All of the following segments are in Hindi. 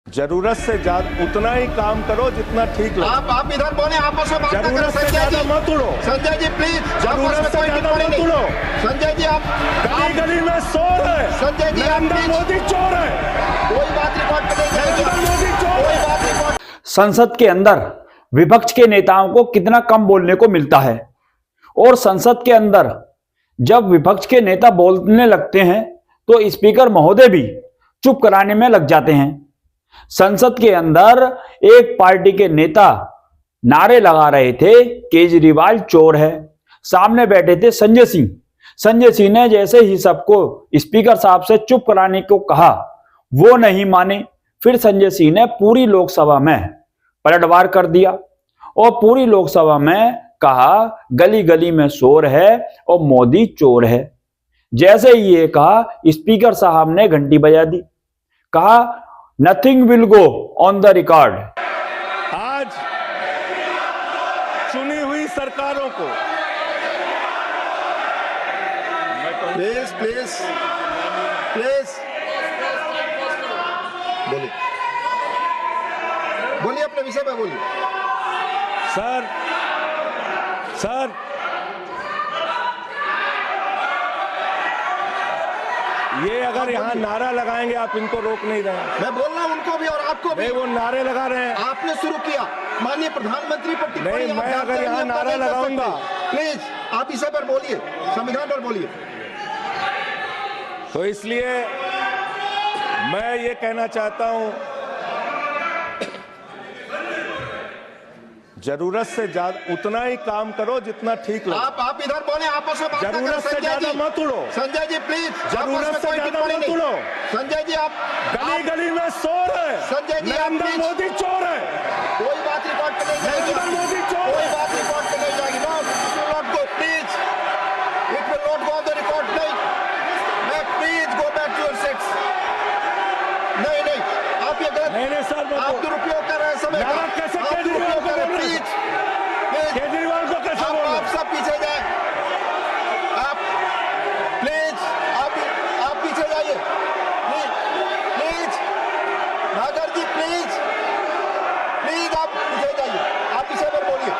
जरूरत से ज्यादा उतना ही काम करो जितना ठीक लगे। आप इधर बोले, आपस में बात ना करें। जरूरत से ज्यादा मत उड़ो। संजय जी प्लीज, जरूरत से ज्यादा मत उड़ो। संजय जी आप गली गली में शोर है। संजय जी आप नरेंद्र मोदी चोर है। कोई बात रिकॉर्ड पे नहीं जाएगी। नरेंद्र मोदी चोर कोई है। बात रिकॉर्ड। संसद के अंदर विपक्ष के नेताओं को कितना कम बोलने को मिलता है, और संसद के अंदर जब विपक्ष के नेता बोलने लगते हैं तो स्पीकर महोदय भी चुप कराने में लग जाते हैं। संसद के अंदर एक पार्टी के नेता नारे लगा रहे थे, केजरीवाल चोर है। सामने बैठे थे संजय सिंह। संजय सिंह ने जैसे ही सबको स्पीकर साहब से चुप कराने को कहा, वो नहीं माने। फिर संजय सिंह ने पूरी लोकसभा में पलटवार कर दिया और पूरी लोकसभा में कहा गली गली में शोर है और मोदी चोर है। जैसे ही ये कहा, स्पीकर साहब ने घंटी बजा दी, कहा nothing will go on the record. आज चुनी हुई सरकारों को प्लीज प्लीज प्लीज बोलिए, बोलिए अपने विषय पे बोलिए। सर ये अगर यहाँ नारा लगाएंगे, आप इनको रोक नहीं रहे हैं। मैं बोल रहा हूँ उनको भी और आपको भी। नहीं, वो नारे लगा रहे हैं। आपने शुरू किया, माननीय प्रधानमंत्री पर टिप्पणी नहीं, आप मैं जानते अगर हैं, यहाँ आप नारा नहीं कर सकते। लगाऊंगा। प्लीज आप इस पर बोलिए, संविधान पर बोलिए। तो इसलिए मैं ये कहना चाहता हूं, जरूरत से ज्यादा उतना ही काम करो जितना ठीक लगे। आप इधर बोले, आपस में बात ना करें। जरूरत से ज्यादा मत उड़ो। संजय जी प्लीज, जरूरत से ज्यादा मत उड़ो। संजय जी आप गली गली में शोर है। संजय जी आप नरेंद्र मोदी चोर है। कोई बात रिकॉर्ड पे नहीं जाएगी। नरेंद्र मोदी चोर है। कोई बात रिकॉर्ड पे नहीं जाएगी। Not go please, it will not go on the record. नहीं, please go back to your seats. नहीं आप ये गलत, नहीं सर, आप दुरुपयोग कर रहे हैं समय का। कैसे आप केजरीवाल दुरुपयोग को कर रहे हैं। बोल रहे हैं? प्लीज केजरीवाल को कैसे बोल रहे आप हैं? सब पीछे जाए। आप प्लीज आप पीछे जाइए। प्लीज नागर जी प्लीज आप पीछे जाइए। आप इसे पर बोलिए।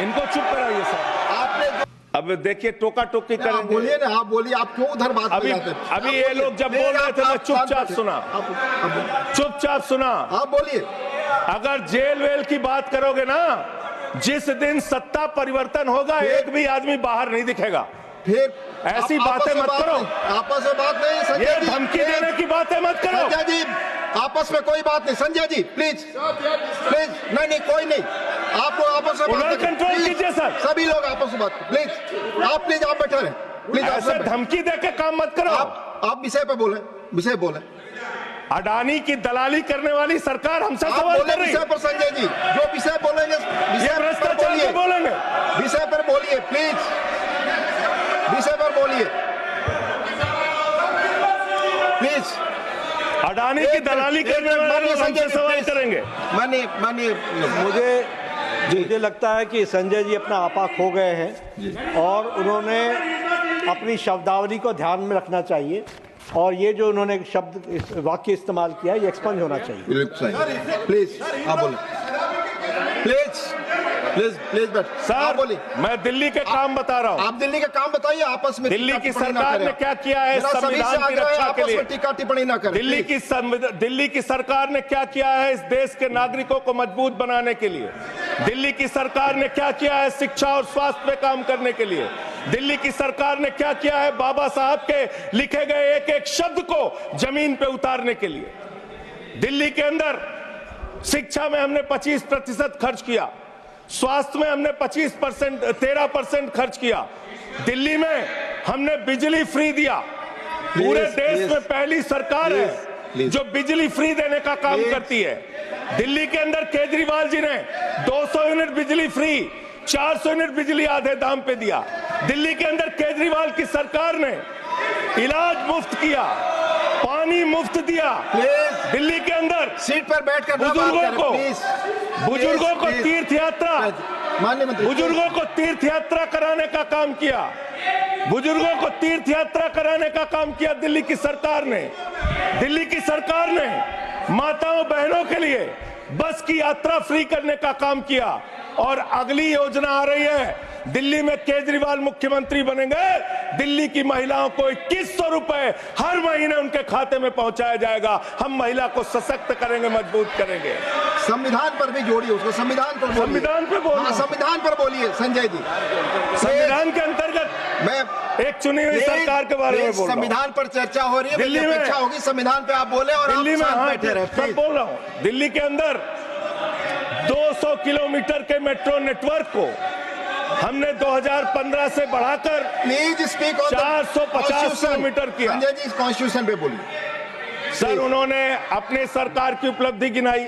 इनको चुप कराइए सर। आपने अब देखिए टोका टोकी आप करेंगे। बोलिए ना, आप बोलिए। आप क्यों उधर बात कर अभी जाते हैं? अभी आप ये बोलिए। लोग जब प्लीज, बोल रहे थे, मैं आप चुपचाप सुना। चुपचाप सुना। आप बोलिए। अगर जेल वेल की बात करोगे ना, जिस दिन सत्ता परिवर्तन होगा, एक भी आदमी बाहर नहीं दिखेगा। फिर ऐसी आप बातें मत करो। आपस में बात नहीं। ये संजय जी धमकी देने की बातें मत करो। संजय जी आपस में कोई बात नहीं। संजय जी प्लीज नहीं कोई नहीं। आप लोग आपस में बात कंट्रोल प्लीज। कीजिए सर। सभी लोग आपस में बात प्लीज। आप बैठे रहे प्लीज। ऐसे धमकी देके काम मत करो। आप विषय पे बोले, विषय बोले। अडानी की दलाली करने वाली सरकार हमसे सवाल कर रही है। विषय पर संजय जी जो विषय बोलेंगे, ये भ्रष्टाचार पे बोलेंगे। विषय पर बोलिए प्लीज, विषय पर बोलिए प्लीज। अडानी की दलाली करने वाले लोग हमसे सवाल करेंगे। मानिए मुझे लगता है कि संजय जी अपना आपा खो गए हैं और उन्होंने अपनी शब्दावली को ध्यान में रखना चाहिए, और ये जो उन्होंने शब्द वाक्य इस्तेमाल किया है, ये एक्सपंज होना चाहिए। प्लीज आप बोलिए। प्लीज बैठ। सर बोलिए। मैं दिल्ली के काम बता रहा हूँ। आप दिल्ली के काम बताइए। आपस में दिल्ली की सरकार ने क्या किया है संविधान की रक्षा के लिए? टीका टिप्पणी ना करें। दिल्ली की सरकार ने क्या किया है इस देश के नागरिकों को मजबूत बनाने के लिए? दिल्ली की सरकार ने क्या किया है शिक्षा और स्वास्थ्य पे काम करने के लिए? दिल्ली की सरकार ने क्या किया है बाबा साहब के लिखे गए एक एक शब्द को जमीन पे उतारने के लिए? दिल्ली के अंदर शिक्षा में हमने 25% खर्च किया, स्वास्थ्य में हमने 13% खर्च किया, दिल्ली में हमने बिजली फ्री दिया। पूरे देश में पहली सरकार है जो बिजली फ्री देने का काम करती है। दिल्ली के अंदर केजरीवाल जी ने 200 यूनिट बिजली फ्री, 400 यूनिट बिजली आधे दाम पे दिया। दिल्ली के अंदर केजरीवाल की सरकार ने इलाज मुफ्त किया, पानी मुफ्त दिया। दिल्ली के अंदर सीट पर बैठकर बुजुर्गों को तीर्थ यात्रा, बुजुर्गों को तीर्थ यात्रा कराने का काम किया। बुजुर्गों को तीर्थ यात्रा कराने का काम किया दिल्ली की सरकार ने। दिल्ली की सरकार ने माताओं बहनों के लिए बस की यात्रा फ्री करने का काम किया। और अगली योजना आ रही है, दिल्ली में केजरीवाल मुख्यमंत्री बनेंगे, दिल्ली की महिलाओं को 2100 रुपए हर महीने उनके खाते में पहुंचाया जाएगा। हम महिला को सशक्त करेंगे, मजबूत करेंगे। संविधान पर भी जोड़िए उसको, संविधान पर बोलिए। संविधान पे बोलिए। हाँ, संविधान पर बोलिए संजय जी। संविधान के अंतर्गत मैं एक चुनी हुई सरकार के बारे में बोल रहा हूं। संविधान पर चर्चा हो रही है, दिल्ली में अपेक्षा होगी संविधान पे आप बोले और दिल्ली आप में शांत हाँ, बैठे रहे। मैं बोल रहा हूं, दिल्ली के अंदर 200 किलोमीटर के मेट्रो नेटवर्क को हमने 2015 से बढ़ाकर प्लीज स्पीक ऑन 450 किलोमीटर किया। संजय जी कॉन्स्टिट्यूशन पे बोलिए। सर, उन्होंने अपने सरकार की उपलब्धि गिनाई,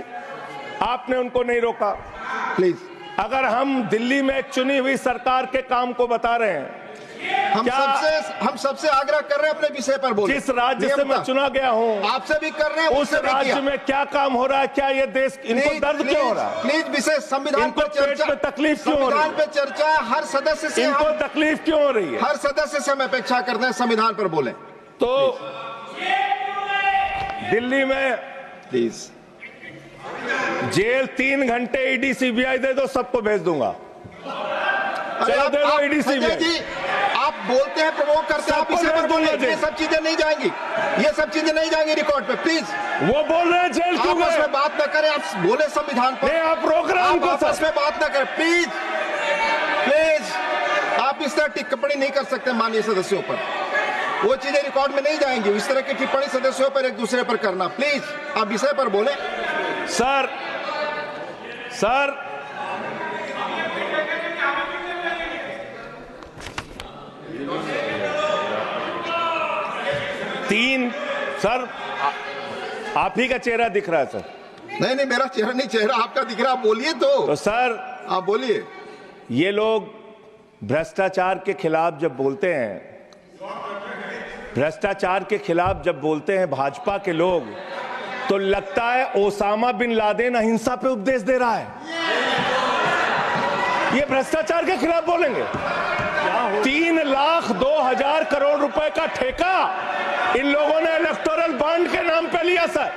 आपने उनको नहीं रोका। प्लीज, अगर हम दिल्ली में एक चुनी हुई सरकार के काम को बता रहे हैं, हम सबसे आग्रह कर रहे हैं अपने विषय पर बोलिए। जिस राज्य से मैं चुना गया हूं, आपसे भी कर रहे हैं, उस राज्य में क्या काम हो रहा है, क्या ये देश, इनको दर्द क्यों हो रहा है? प्लीज विषय संविधान पर चर्चा, पेट में तकलीफ क्यों हो रही है? संविधान पे चर्चा हर सदस्य से, इनको तकलीफ क्यों हो रही है? हर सदस्य से हम अपेक्षा करते हैं संविधान पर बोले। तो दिल्ली में प्लीज जेल 3 घंटे ईडी सीबीआई दे दो, सबको भेज दूंगा। चलो दे दो ईडी संजय सीबीआई। जी, आप बोलते हैं, प्रवोक करते हैं, आप इसे पर बोले, ये सब चीजें नहीं जाएंगी, ये सब चीजें नहीं जाएंगी रिकॉर्ड पे। प्लीज, वो बोल रहे हैं जेल क्यों गए? आपस में बात न करें, आप बोले संविधान पर। नहीं, आप रोक रहे हैं उनको। आपस में बात न करें प्लीज, प्लीज। आप इस तरह टिप्पणी नहीं कर सकते माननीय सदस्यों पर, वो चीजें रिकॉर्ड में नहीं जाएंगी। इस तरह की टिप्पणी सदस्यों पर एक दूसरे पर करना, प्लीज आप विषय पर बोले। सर 3 सर, आप ही का चेहरा दिख रहा है सर। नहीं, मेरा चेहरा नहीं, चेहरा आपका दिख रहा, आप बोलिए तो सर आप बोलिए। ये लोग भ्रष्टाचार के खिलाफ जब बोलते हैं, भ्रष्टाचार के खिलाफ जब बोलते हैं भाजपा के लोग, तो लगता है ओसामा बिन लादेन अहिंसा पे उपदेश दे रहा है। ये भ्रष्टाचार के खिलाफ बोलेंगे। 3,02,000 करोड़ रुपए का ठेका इन लोगों ने इलेक्टोरल बॉन्ड के नाम पे लिया सर।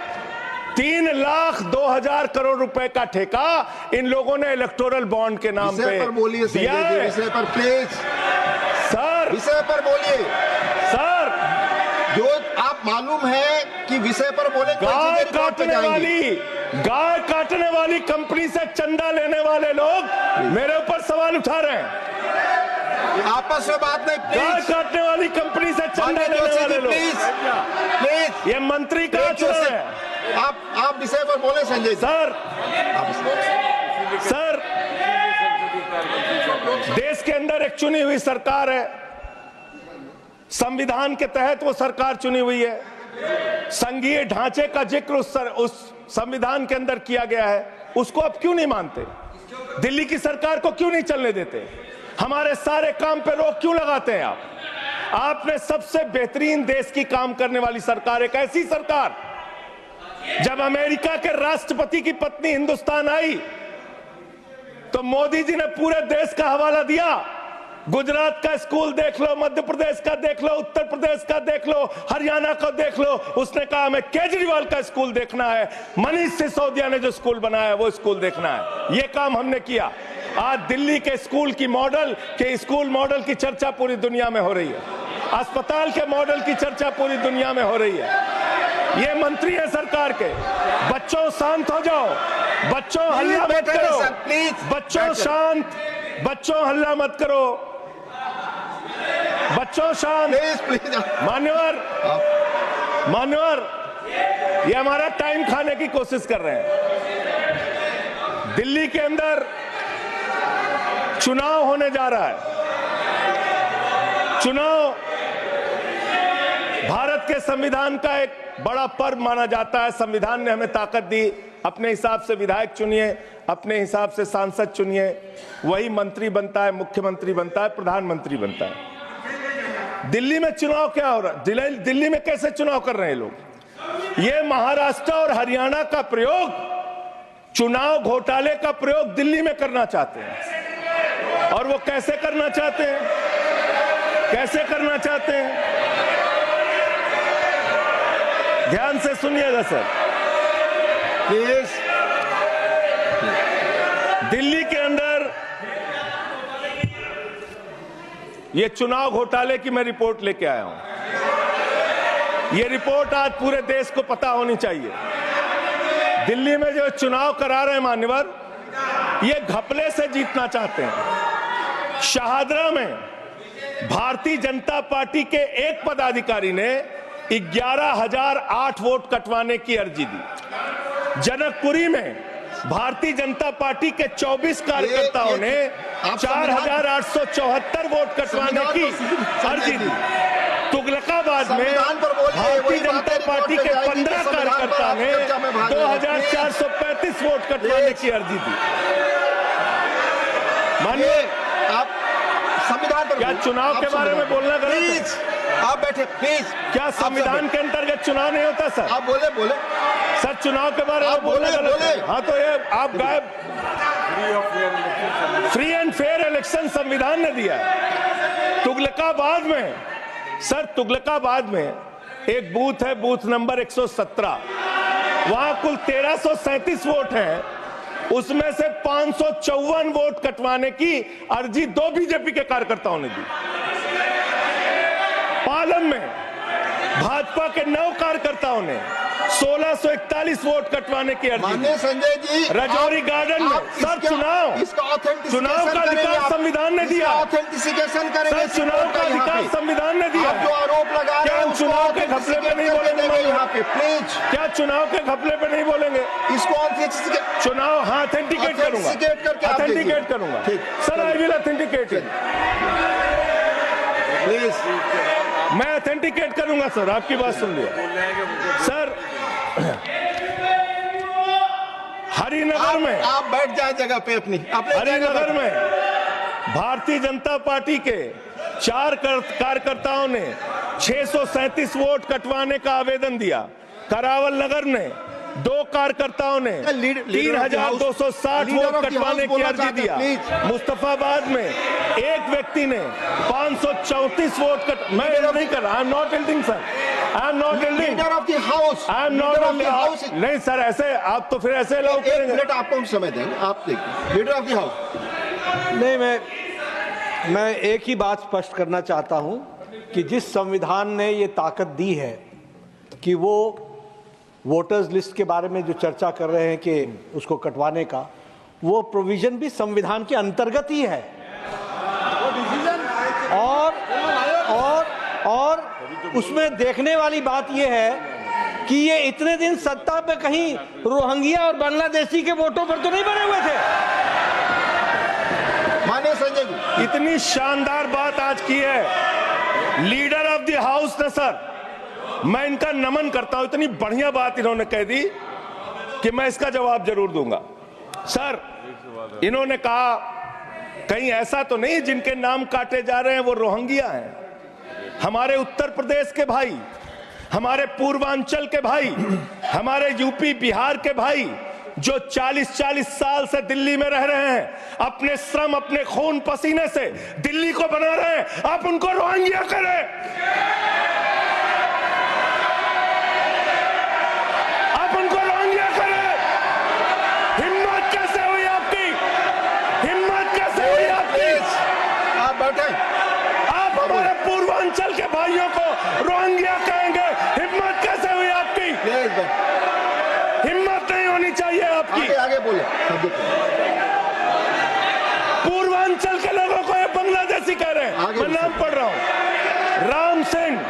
3,02,000 करोड़ रुपए का ठेका इन लोगों ने इलेक्टोरल बॉन्ड के नाम पे बोलिए दिया है। विषय पर प्लीज सर, विषय पर बोलिए सर। जो आप मालूम है कि विषय पर बोले, गाय काटने वाली कंपनी से चंदा लेने वाले लोग मेरे ऊपर सवाल उठा रहे हैं। आपस में बात नहीं, गाय काटने वाली कंपनी से चंदा लेने वाले लोग, प्लीज ये मंत्री का आचरण है। आप विषय पर बोले संजय सर, देश के अंदर एक चुनी हुई सरकार है, संविधान के तहत वो सरकार चुनी हुई है, संघीय ढांचे का जिक्र उस संविधान के अंदर किया गया है, उसको आप क्यों नहीं मानते? दिल्ली की सरकार को क्यों नहीं चलने देते? हमारे सारे काम पे रोक क्यों लगाते हैं आप? आपने सबसे बेहतरीन देश की काम करने वाली सरकार, एक ऐसी सरकार, जब अमेरिका के राष्ट्रपति की पत्नी हिंदुस्तान आई तो मोदी जी ने पूरे देश का हवाला दिया। गुजरात का स्कूल देख लो, मध्य प्रदेश का देख लो, उत्तर प्रदेश का देख लो, हरियाणा का देख लो। उसने कहा हमें केजरीवाल का स्कूल देखना है, मनीष सिसोदिया ने जो स्कूल बनाया है वो स्कूल देखना है। ये काम हमने किया। आज दिल्ली के स्कूल मॉडल की चर्चा पूरी दुनिया में हो रही है, अस्पताल के मॉडल की चर्चा पूरी दुनिया में हो रही है। ये मंत्री है सरकार के। बच्चों शांत हो जाओ, बच्चों हल्ला मत करो, बच्चों शांत, बच्चों हल्ला मत करो, बच्चों शांत। मान्यवर, ये हमारा टाइम खाने की कोशिश कर रहे हैं। दिल्ली के अंदर चुनाव होने जा रहा है। चुनाव भारत के संविधान का एक बड़ा पर्व माना जाता है। संविधान ने हमें ताकत दी, अपने हिसाब से विधायक चुनिए, अपने हिसाब से सांसद चुनिए, वही मंत्री बनता है, मुख्यमंत्री बनता है, प्रधानमंत्री बनता है। दिल्ली में चुनाव क्या हो रहा है? दिल्ली में कैसे चुनाव कर रहे हैं लोग? ये महाराष्ट्र और हरियाणा का प्रयोग, चुनाव घोटाले का प्रयोग दिल्ली में करना चाहते हैं। और वो कैसे करना चाहते हैं? कैसे करना चाहते हैं? ध्यान से सुनिएगा सर। प्लीज। दिल्ली के अंदर ये चुनाव घोटाले की मैं रिपोर्ट लेके आया हूं। ये रिपोर्ट आज पूरे देश को पता होनी चाहिए। दिल्ली में जो चुनाव करा रहे हैं मान्यवर, ये घपले से जीतना चाहते हैं। शाहदरा में भारतीय जनता पार्टी के एक पदाधिकारी ने 11,008 वोट कटवाने की अर्जी दी। जनकपुरी में भारतीय जनता पार्टी के 24 कार्यकर्ताओं ने 4,874 वोट कटवाने की अर्जी दी। तुगलकाबाद में भारतीय जनता पार्टी के 15 कार्यकर्ता ने 2,435 वोट कटवाने की अर्जी दी। मानिए, आप संविधान पर क्या चुनाव के बारे में बोलना गलत है? प्लीज आप बैठे, प्लीज। क्या संविधान के अंतर्गत चुनाव नहीं होता सर? आप बोले सर, चुनाव के बारे में बोलना गलत है। हाँ, तो ये आप गायब। फ्री एंड फेयर इलेक्शन संविधान ने दिया है। तुगलकाबाद में सर, तुगलकाबाद में एक बूथ है, बूथ नंबर 117। वहां कुल 1337 वोट हैं। उसमें से 554 वोट कटवाने की अर्जी 2 बीजेपी के कार्यकर्ताओं ने दी। पालम में भाजपा के 9 कार्यकर्ताओं ने 1641 वोट कटवाने की अर्जी दी। संजय जी, रजौरी गार्डन में सर चुनाव का अधिकार संविधान ने दिया। ऑथेंटिसिकेशन करेंगे सर, चुनाव का अधिकार संविधान ने दिया। जो आरोप लगा रहे हैं, चुनाव के घपले पे नहीं बोलेंगे यहाँ पे, प्लीज। क्या चुनाव के घपले पे नहीं बोलेंगे? इसको चुनाव हाँ ऑथेंटिकेट करूंगा, ऑथेंटिकेट करूंगा sir. I will authenticate it, please. मैं ऑथेंटिकेट करूंगा सर। आपकी बात सुन लिया सर। हरिनगर में आप बैठ जाए जगह पे अपनी। हरिनगर में भारतीय जनता पार्टी के 4 कार्यकर्ताओं ने 637 वोट कटवाने का आवेदन दिया। करावल नगर ने 2 कार्यकर्ताओं ने 3,260 वोट कटवाने की अर्जी दिया। मुस्तफाबाद में एक व्यक्ति ने 534 वोट मैं नहीं कर रहा। I am not एल्डिंग sir, I am not एल्डिंग। Leader of the house, I am not एल्डिंग। नहीं सर, ऐसे आप तो फिर ऐसे अलाउ करेंगे। 1 मिनट आपको हम समय देंगे, आप देखिए। Leader of the house. नहीं, मैं एक ही बात स्पष्ट करना चाहता हूं कि जिस संविधान ने ये ताकत दी है कि वो वोटर्स लिस्ट के बारे में जो चर्चा कर रहे हैं कि उसको कटवाने का, वो प्रोविजन भी संविधान के अंतर्गत ही है। और उसमें देखने वाली बात यह है कि ये इतने दिन सत्ता पे कहीं रोहिंग्या और बांग्लादेशी के वोटों पर तो नहीं बने हुए थे। माननीय संजय जी, इतनी शानदार बात आज की है लीडर ऑफ द हाउस ने सर। मैं इनका नमन करता हूं। इतनी बढ़िया बात इन्होंने कह दी कि मैं इसका जवाब जरूर दूंगा। सर, इन्होंने कहा कहीं ऐसा तो नहीं जिनके नाम काटे जा रहे हैं वो रोहिंग्या हैं। हमारे उत्तर प्रदेश के भाई, हमारे पूर्वांचल के भाई, हमारे यूपी बिहार के भाई जो 40-40 साल से दिल्ली में रह रहे हैं, अपने श्रम, अपने खून पसीने से दिल्ली को बना रहे हैं, आप उनको रोहिंग्या करें। आप हमारे पूर्वांचल के भाइयों को रोहिंग्या कहेंगे, हिम्मत कैसे हुई आपकी? हिम्मत नहीं होनी चाहिए आपकी। आगे बोले। पूर्वांचल के लोगों को ये बांग्लादेशी कह रहे हैं। मैं नाम पढ़ रहा हूं। राम सिंह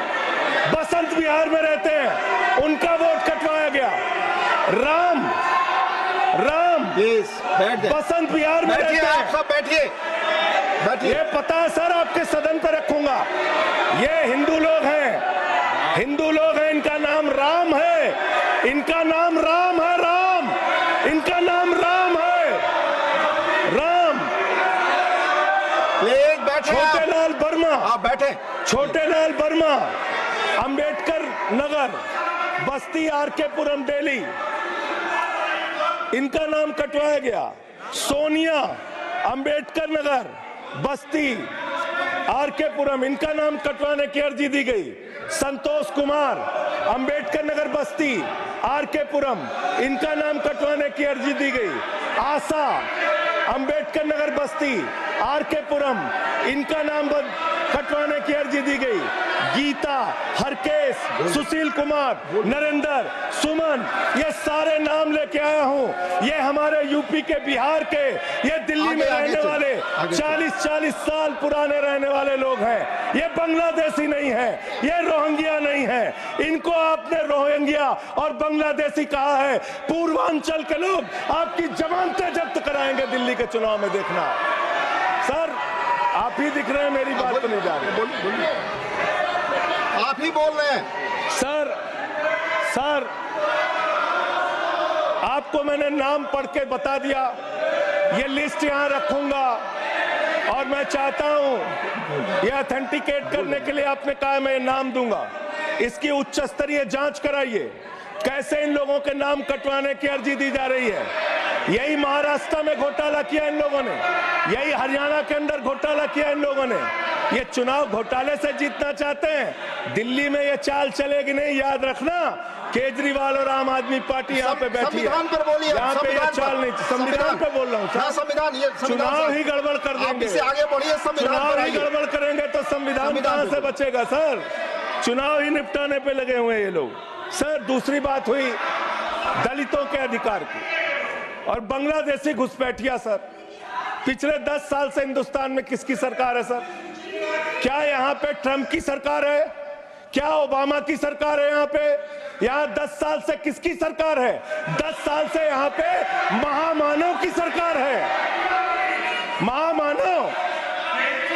बसंत विहार में रहते हैं, उनका वोट कटवाया गया। राम बसंत विहार में रहते हैं। आप सब बैठिए। ये पता है सर, आपके सदन पर रखूंगा। ये हिंदू लोग हैं, हिंदू लोग हैं। इनका नाम राम है, इनका नाम राम है। राम, इनका नाम राम है। राम। छोटेलाल वर्मा, आप बैठे। छोटेलाल वर्मा, अंबेडकर नगर, बस्ती, आरकेपुरम, दिल्ली, इनका नाम कटवाया गया। सोनिया, अंबेडकर नगर, बस्ती, आरकेपुरम, इनका नाम कटवाने की अर्जी दी गई। संतोष कुमार, अंबेडकर नगर, बस्ती, आरके पुरम, इनका नाम कटवाने की अर्जी दी गई। आसा, अंबेडकर नगर बस्ती, आरके पुरम, इनका नाम कटवाने की अर्जी दी गई। गीता, हरकेश, सुशील कुमार, नरेंद्र, सुमन, ये सारे नाम लेके आया हूं। ये हमारे यूपी के, बिहार के, ये दिल्ली में रहने वाले 40-40 साल पुराने रहने वाले लोग हैं। ये बांग्लादेशी नहीं है, ये रोहिंग्या नहीं है। इनको आपने रोहिंग्या और बांग्लादेशी कहा है। पूर्वांचल के लोग आपकी जमानतें जब्त कराएंगे दिल्ली के चुनाव में, देखना। सर आप ही दिख रहे हैं, मेरी बात तो नहीं जा रही। आप ही बोल रहे हैं। सर आपको मैंने नाम पढ़ के बता दिया। ये लिस्ट यहां रखूंगा और मैं चाहता हूं ये ऑथेंटिकेट करने के लिए आपने कहा मैं नाम दूंगा। इसकी उच्च स्तरीय जांच कराइए, कैसे इन लोगों के नाम कटवाने की अर्जी दी जा रही है। यही महाराष्ट्र में घोटाला किया इन लोगों ने, यही हरियाणा के अंदर घोटाला किया इन लोगों ने। ये चुनाव घोटाले से जीतना चाहते हैं। दिल्ली में ये चाल चलेगी नहीं, याद रखना। केजरीवाल और आम आदमी पार्टी यहाँ पे बैठी है, संविधान पर बोलिए। यहाँ पे ये चाल नहीं। संविधान पे बोल रहा हूँ। संविधान, ये चुनाव ही गड़बड़ कर देंगे, आगे बढ़िए। चुनाव ही गड़बड़ करेंगे तो संविधान कहाँ से बचेगा सर। चुनाव ही निपटाने पे लगे हुए ये लोग। सर दूसरी बात हुई दलितों के अधिकार की और बांग्लादेशी घुसपैठिया। सर पिछले 10 साल से हिंदुस्तान में किसकी सरकार है सर? क्या यहाँ पे ट्रंप की सरकार है? क्या ओबामा की सरकार है? यहाँ पे 10 साल से किसकी सरकार है? 10 साल से यहाँ पे महामानव की सरकार है।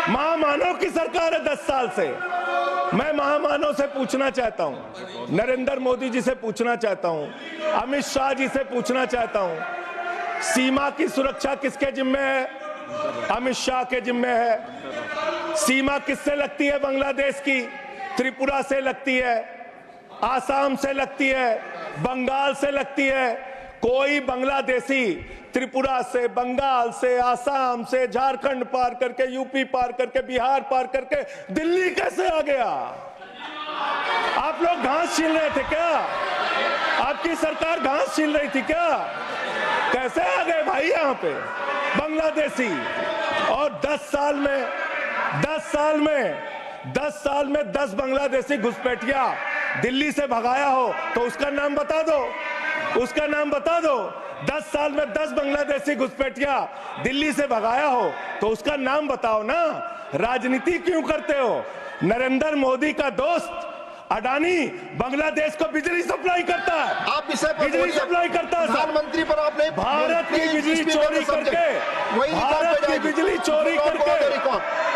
महामानव की सरकार है 10 साल से। मैं महामानव से पूछना चाहता हूं, नरेंद्र मोदी जी से पूछना चाहता हूं, अमित शाह जी से पूछना चाहता हूं, सीमा की सुरक्षा किसके जिम्मे है? अमित शाह के जिम्मे है। सीमा किससे लगती है? बांग्लादेश की, त्रिपुरा से लगती है, आसाम से लगती है, बंगाल से लगती है। कोई बांग्लादेशी त्रिपुरा से, बंगाल से, आसाम से, झारखंड पार करके, यूपी पार करके, बिहार पार करके दिल्ली कैसे आ गया? आप लोग घास छील रहे थे क्या? आपकी सरकार घास छील रही थी क्या? कैसे आ गए भाई यहाँ पे बांग्लादेशी? और 10 साल में 10 बांग्लादेशी घुसपैठिया दिल्ली से भगाया हो तो उसका नाम बता दो, उसका नाम बता दो। 10 साल में 10 बांग्लादेशी घुसपैठिया दिल्ली से भगाया हो तो उसका नाम बताओ ना। राजनीति क्यों करते हो? नरेंद्र मोदी का दोस्त अडानी बांग्लादेश को बिजली सप्लाई करता है। आप बिजली सप्लाई करता है। प्रधानमंत्री पर आपने भारत की बिजली चोरी करके, भारत की बिजली चोरी करके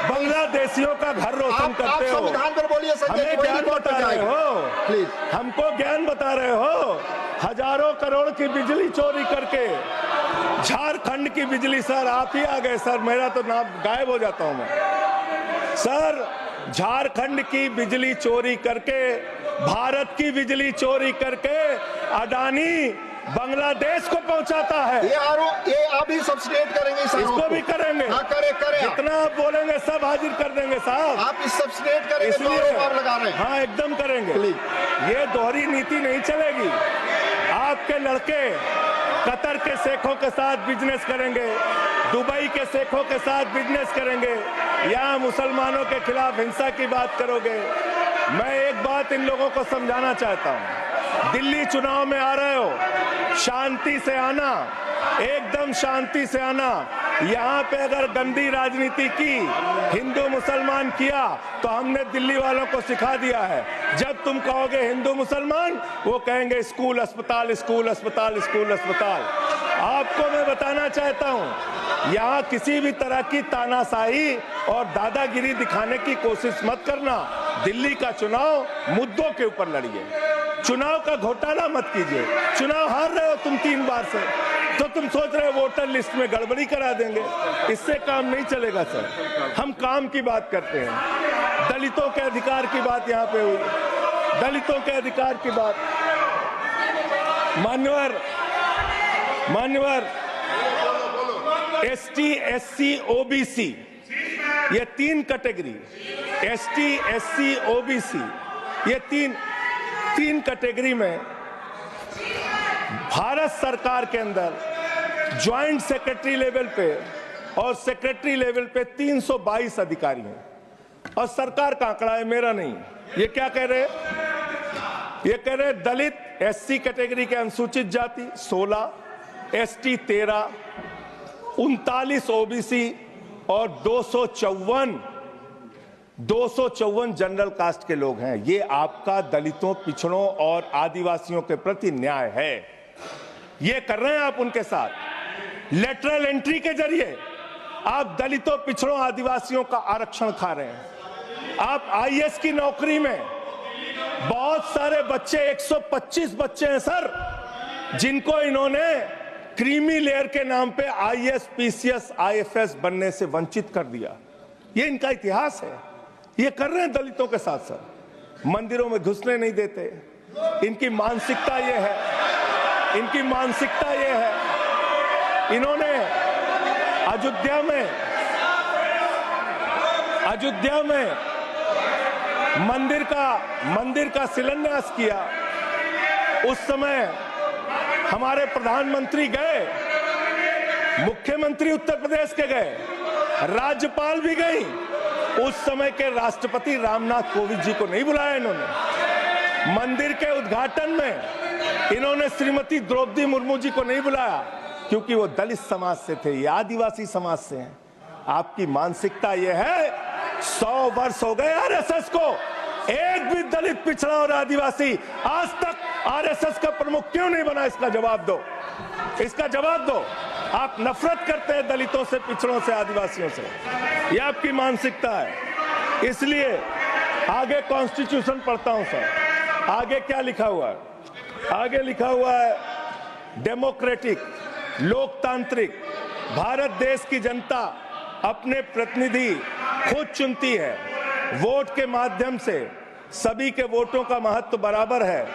बांग्लादेशियों का घर रोशन करते हो। संविधान पर बोलिए। हमें ज्ञान बता रहे हो, हमको ज्ञान बता रहे हो। हजारों करोड़ की बिजली चोरी करके झारखंड की बिजली। सर आप ही आ गए सर, मेरा तो नाम गायब हो जाता हूं मैं। सर झारखंड की बिजली चोरी करके, भारत की बिजली चोरी करके अडानी बांग्लादेश को पहुंचाता है। ये आप ही सब्सिडेट करेंगे? इसको भी करेंगे। हाँ, करें। जितना आप बोलेंगे सब हाजिर कर देंगे साहब। आप इस सब्सिडेट करेंगे, इसलिए आरोप लगा रहे हैं। हाँ एकदम करेंगे। ये दोहरी नीति नहीं चलेगी। आपके लड़के कतर के शेखों के साथ बिजनेस करेंगे, दुबई के शेखों के साथ बिजनेस करेंगे, यहाँ मुसलमानों के खिलाफ हिंसा की बात करोगे। मैं एक बात इन लोगों को समझाना चाहता हूँ, दिल्ली चुनाव में आ रहे हो, शांति से आना, एकदम शांति से आना। यहाँ पे अगर गंदी राजनीति की, हिंदू मुसलमान किया तो हमने दिल्ली वालों को सिखा दिया है। जब तुम कहोगे हिंदू मुसलमान, वो कहेंगे स्कूल अस्पताल, स्कूल अस्पताल, स्कूल अस्पताल। आपको मैं बताना चाहता हूँ, यहाँ किसी भी तरह की तानाशाही और दादागिरी दिखाने की कोशिश मत करना। दिल्ली का चुनाव मुद्दों के ऊपर लड़िए, चुनाव का घोटाला मत कीजिए। चुनाव हार रहे हो तुम 3 बार से, तो तुम सोच रहे हो वोटर लिस्ट में गड़बड़ी करा देंगे। इससे काम नहीं चलेगा सर। हम काम की बात करते हैं, दलितों के अधिकार की बात यहाँ पे हुई, दलितों के अधिकार की बात। मान्यवर ST, SC, OBC, ये 3 कैटेगरी, ST, SC, OBC, ये तीन कैटेगरी में भारत सरकार के अंदर ज्वाइंट सेक्रेटरी लेवल पे और सेक्रेटरी लेवल पे 322 अधिकारी हैं, और सरकार का आंकड़ा है, मेरा नहीं। ये क्या कह रहे हैं? ये कह रहे हैं दलित एससी कैटेगरी के अनुसूचित जाति 16, एसटी 13, 39 ओबीसी और 254 जनरल कास्ट के लोग हैं। ये आपका दलितों, पिछड़ों और आदिवासियों के प्रति न्याय है। ये कर रहे हैं आप उनके साथ। लेटरल एंट्री के जरिए आप दलितों, पिछड़ों, आदिवासियों का आरक्षण खा रहे हैं। आप आईएएस की नौकरी में बहुत सारे बच्चे, 125 बच्चे हैं सर, जिनको इन्होंने क्रीमी लेयर के नाम पे आईएएस, पीसीएस, आईएफएस बनने से वंचित कर दिया। ये इनका इतिहास है। ये कर रहे हैं दलितों के साथ सर। मंदिरों में घुसने नहीं देते। इनकी मानसिकता ये है, इनकी मानसिकता ये है। इन्होंने अयोध्या में मंदिर का शिलान्यास किया। उस समय हमारे प्रधानमंत्री गए, मुख्यमंत्री उत्तर प्रदेश के गए, राज्यपाल भी गई। उस समय के राष्ट्रपति रामनाथ कोविंद जी को नहीं बुलाया इन्होंने। मंदिर के उद्घाटन में इन्होंने श्रीमती द्रौपदी मुर्मू जी को नहीं बुलाया, क्योंकि वो दलित समाज से थे, ये आदिवासी समाज से हैं। आपकी मानसिकता ये है। 100 वर्ष हो गए आरएसएस को, एक भी दलित, पिछड़ा और आदिवासी आज तक आरएसएस का प्रमुख क्यों नहीं बना? इसका जवाब दो, इसका जवाब दो। आप नफरत करते हैं दलितों से, पिछड़ों से, आदिवासियों से। यह आपकी मानसिकता है। इसलिए आगे कॉन्स्टिट्यूशन पढ़ता हूं सर। आगे क्या लिखा हुआ है? आगे लिखा हुआ है डेमोक्रेटिक, लोकतांत्रिक भारत देश की जनता अपने प्रतिनिधि खुद चुनती है। वोट के माध्यम से सभी के वोटों का महत्व बराबर है।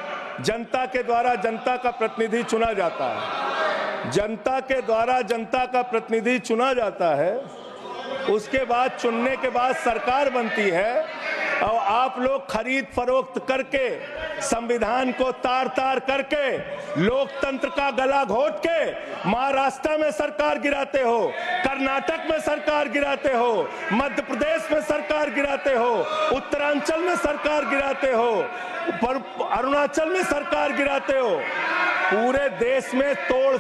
जनता के द्वारा जनता का प्रतिनिधि चुना जाता है। जनता के द्वारा जनता का प्रतिनिधि चुना जाता है। उसके बाद चुनने के बाद सरकार बनती है, और आप लोग खरीद फरोख्त करके, संविधान को तार तार करके, लोकतंत्र का गला घोट के महाराष्ट्र में सरकार गिराते हो, कर्नाटक में सरकार गिराते हो, मध्य प्रदेश में सरकार गिराते हो, उत्तरांचल में सरकार गिराते हो, अरुणाचल में सरकार गिराते हो। पूरे देश में तोड़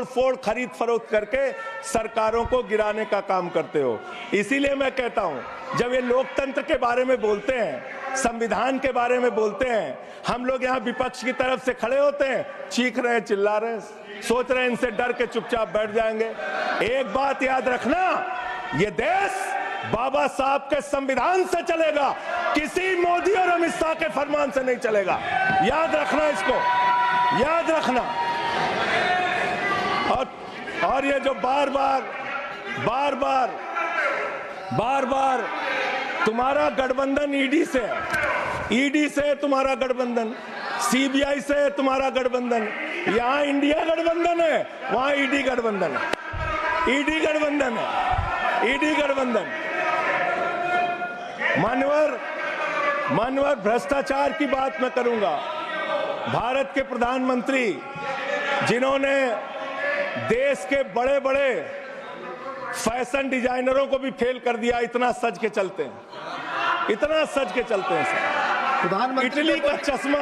फोड़ खरीद फरोख्त करके सरकारों को गिराने का काम करते हो। इसीलिए मैं कहता हूं, जब ये लोकतंत्र के बारे में बोलते हैं, संविधान के बारे में बोलते हैं, हम लोग यहाँ विपक्ष की तरफ से खड़े होते हैं, चीख रहे हैं, चिल्ला रहे हैं, सोच रहे हैं इनसे डर के चुपचाप बैठ जाएंगे। एक बात याद रखना, ये देश बाबा साहब के संविधान से चलेगा, किसी मोदी और अमित शाह के फरमान से नहीं चलेगा। याद रखना, इसको याद रखना। और ये जो बार बार तुम्हारा गठबंधन ईडी से है, ईडी से तुम्हारा गठबंधन, सीबीआई से तुम्हारा गठबंधन। यहाँ इंडिया गठबंधन है, वहां ईडी गठबंधन है, ईडी गठबंधन है, ईडी गठबंधन। मान्यवर भ्रष्टाचार की बात मैं करूंगा। भारत के प्रधानमंत्री, जिन्होंने देश के बड़े बड़े फैशन डिजाइनरों को भी फेल कर दिया, इतना सज के चलते हैं, इतना सज के चलते हैं सर। प्रधानमंत्री इटली का चश्मा,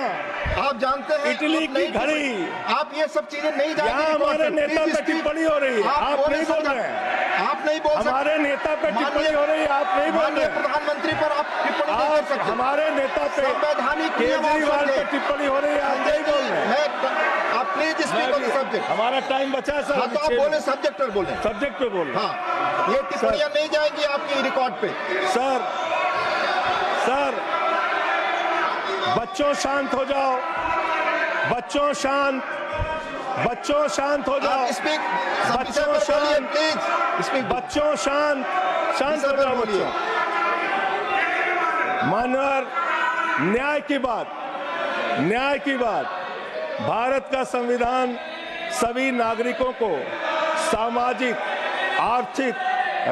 आप जानते हैं, इटली की घड़ी, आप ये सब चीजें नहीं जानते। यहाँ हमारे नेता पे टिप्पणी हो रही है, आप नहीं बोल रहे हैं, आप नहीं बोल सकते। हमारे नेता पे टिप्पणी हो रही है, आप नहीं बोल रहे हैं। प्रधानमंत्री पर आप टिप्पणी नहीं कर सकते। हमारे नेता पे संवैधानिक केजरीवाल पे टिप्पणी हो रही है, आप नहीं बोल रहे हैं। आप please speak on the subject. हमारा टाइम बचा है सर। हाँ, तो आप बोले, सब्जेक्ट पर बोले, सब्जेक्ट पे बोल। हाँ, ये टिप्पणियां नहीं जाएंगी आपकी रिकॉर्ड पे। सर बच्चों शांत हो जाओ, बच्चों शांत हो जाओ, बच्चों शांत, बच्चों शांत हो जाओ बच्चों। मानवर, न्याय की बात, भारत का संविधान सभी नागरिकों को सामाजिक, आर्थिक,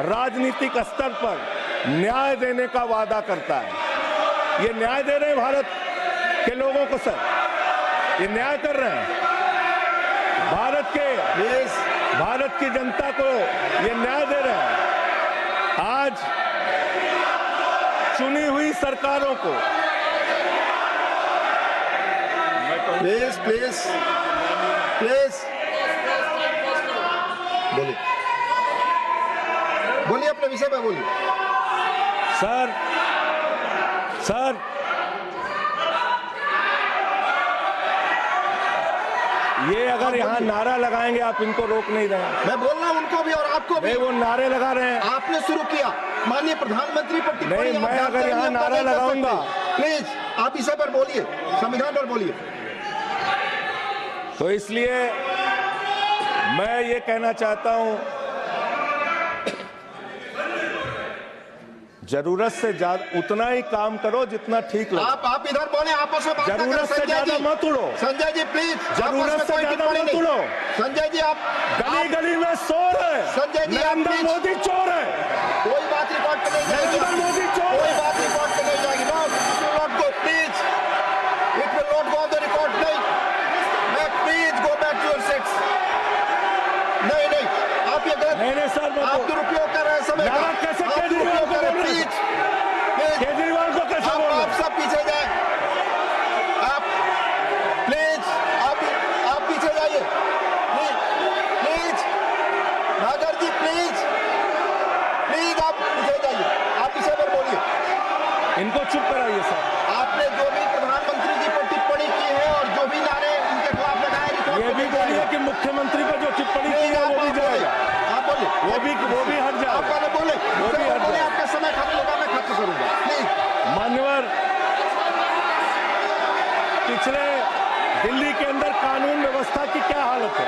राजनीतिक स्तर पर न्याय देने का वादा करता है। ये न्याय दे रहे हैं भारत के लोगों को सर, ये न्याय कर रहे हैं। भारत की जनता को ये न्याय दे रहे हैं। आज चुनी हुई सरकारों को प्लीज प्लीज प्लीज बोलिए बोलिए, अपने विषय पे बोलिए। सर ये अगर यहाँ नारा लगाएंगे आप इनको रोक नहीं रहे हैं। मैं बोल रहा हूँ उनको भी और आपको भी। नहीं, वो नारे लगा रहे हैं। आपने शुरू किया, माननीय प्रधानमंत्री पर टिप्पणी नहीं, आप मैं जानते अगर हैं, यहाँ आप नारा नहीं कर लगाऊंगा। सकते। प्लीज आप विषय पर बोलिए, संविधान पर बोलिए। तो इसलिए मैं ये कहना चाहता हूं, जरूरत से ज्यादा उतना ही काम करो जितना ठीक लगे। आप इधर बोले, आपस में बात ना करें। जरूरत से ज्यादा मत उड़ो। संजय जी प्लीज, जरूरत से ज्यादा मत उड़ो। संजय जी आप गली गली में शोर है। संजय जी, आप नरेंद्र प्लीज। मोदी चोर है। कोई बात रिकॉर्ड पे नहीं जाएगी। नरेंद्र मोदी चोर कोई है। बात रिकॉर्ड पे नहीं जाएगी। No, it will not go, please. It will not go on the record. नहीं, मैं please go back to your seats. नहीं नहीं, आप ये गलत, नहीं सर, आप दुरुपयोग कर रहे हैं समय का। नारा कैसे आप केजरीवाल दुरुपयोग को कर रहे बोल हैं, रहे हैं? प्लीज। केजरीवाल को कैसे बोल रहे आप हैं? सब पीछे जाए। आप प्लीज, आप पीछे जाइए। प्लीज नागर जी, प्लीज प्लीज आप पीछे जाइए। आप पीछे पर बोलिए। इनको चुप कराइए सर। आपने जो भी प्रधानमंत्री जी पर टिप्पणी की है और जो भी नारे उनके खिलाफ लगाए, रिकॉर्ड ये पे भी नहीं बोलिए जाएगा। कि मुख्यमंत्री पर जो टिप्पणी की है वो भी जाएगा। आप बोलिए, वो भी हट आप जाएगा। पहले बोले, वो भी हट बोले, जाएगा। आपका समय खत्म होगा, मैं खत्म करूंगा। प्लीज मान्यवर, पिछले दिल्ली के अंदर कानून व्यवस्था की क्या हालत है?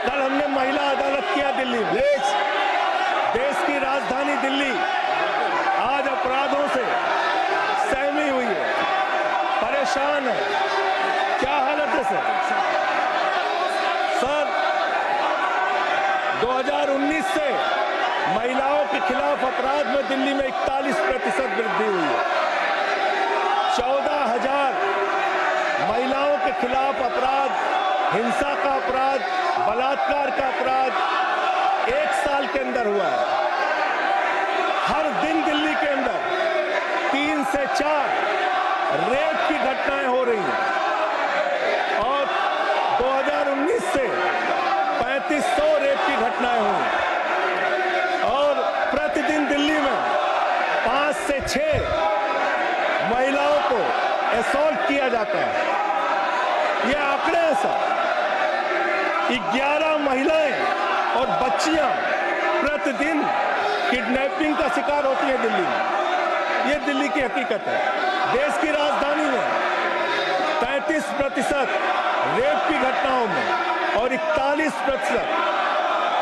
कल हमने महिला अदालत किया दिल्ली में। प्लीज देश की राजधानी दिल्ली आज अपराधों से सहमी हुई है, परेशान है। क्या हालत है सर? 2019 से महिलाओं के खिलाफ अपराध में दिल्ली में 41% वृद्धि हुई है। 14,000 महिलाओं के खिलाफ अपराध, हिंसा का अपराध, बलात्कार का अपराध 1 साल के अंदर हुआ है। हर दिन दिल्ली के अंदर 3 से 4 रेप की घटनाएं हो रही हैं और 2019 से 3500 रेप की घटनाएं हुई और प्रतिदिन दिल्ली में 5 से 6 महिलाओं को असॉल्ट किया जाता है। ये आंकड़े हैं सर। 11 महिलाएं और बच्चियां प्रतिदिन किडनैपिंग का शिकार होती है दिल्ली में। ये दिल्ली की हकीकत है। देश की राजधानी में 33% रेप की घटनाओं में और 41%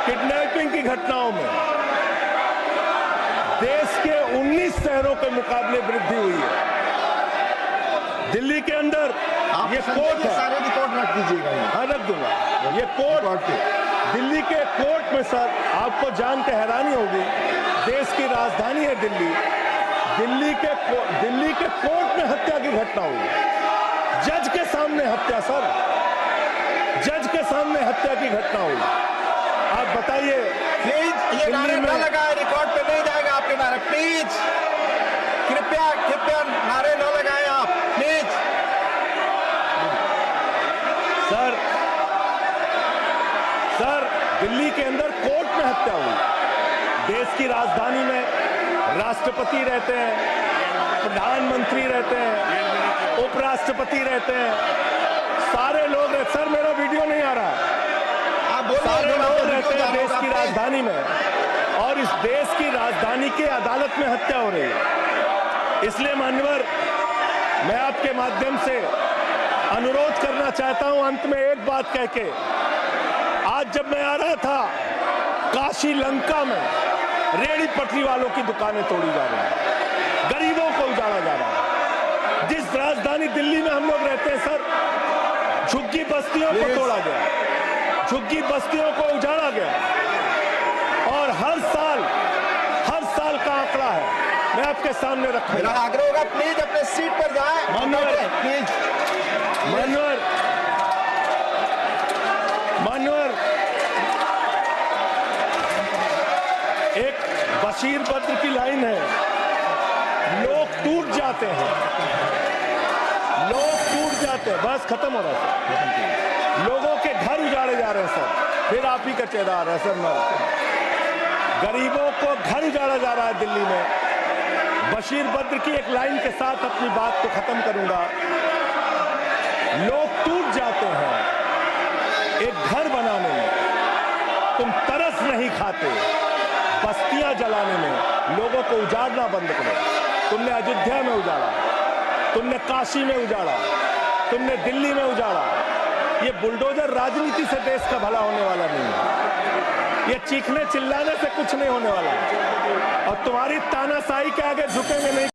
किडनैपिंग की घटनाओं में देश के 19 शहरों के मुकाबले वृद्धि हुई है। दिल्ली के अंदर आप ये संजय कोर्ट जी है। सारे रिकॉर्ड रख दीजिएगा यहाँ। हाँ, रख दूंगा। ये कोर्ट, दिल्ली के कोर्ट में सर, आपको जान के हैरानी होगी, देश की राजधानी है दिल्ली, दिल्ली के कोर्ट में हत्या की घटना हुई। जज के सामने हत्या सर, जज के सामने हत्या की घटना हुई। आप बताइए। प्लीज ये नारे न लगाए, रिकॉर्ड पे नहीं जाएगा आपके नारे। प्लीज कृपया नारे न लगाए आप, प्लीज। सर, दिल्ली के अंदर कोर्ट में हत्या हुई। देश की राजधानी में राष्ट्रपति रहते हैं, प्रधानमंत्री रहते हैं, उपराष्ट्रपति रहते हैं, सारे लोग रहते। सर, मेरा वीडियो नहीं आ रहा है। आप बोल सारे लोग रहते हैं देश की राजधानी में और इस देश की राजधानी के अदालत में हत्या हो रही है। इसलिए मान्यवर, मैं आपके माध्यम से अनुरोध करना चाहता हूं अंत में एक बात कह के। आज जब मैं आ रहा था, काशी लंका में रेहड़ी पटरी वालों की दुकानें तोड़ी जा रही हैं, गरीबों को उजाड़ा जा रहा है। जिस राजधानी दिल्ली में हम लोग रहते हैं सर, झुग्गी बस्तियों को तोड़ा गया, झुग्गी बस्तियों को उजाड़ा गया और हर साल का आंकड़ा है, मैं आपके सामने मेरा रखूंगा। आग्रह होगा, प्लीज अपने सीट पर जाए। प्लीज मान्यवर, बशीर बद्र की लाइन है, लोग टूट जाते हैं, लोग टूट जाते हैं। बस खत्म हो रहा है। लोगों के घर उजाड़े जा रहे हैं सर, फिर आप ही का चेहरा है सर। गरीबों को घर उजाड़ा जा रहा है दिल्ली में। बशीर बद्र की एक लाइन के साथ अपनी बात को खत्म करूंगा। लोग टूट जाते हैं एक घर बनाने में, तुम तरस नहीं खाते बस्तियां जलाने में। लोगों को उजाड़ना बंद करो। तुमने अयोध्या में उजाड़ा, तुमने काशी में उजाड़ा, तुमने दिल्ली में उजाड़ा। ये बुलडोजर राजनीति से देश का भला होने वाला नहीं है। ये चीखने चिल्लाने से कुछ नहीं होने वाला। और तुम्हारी तानाशाही के आगे झुकेंगे नहीं।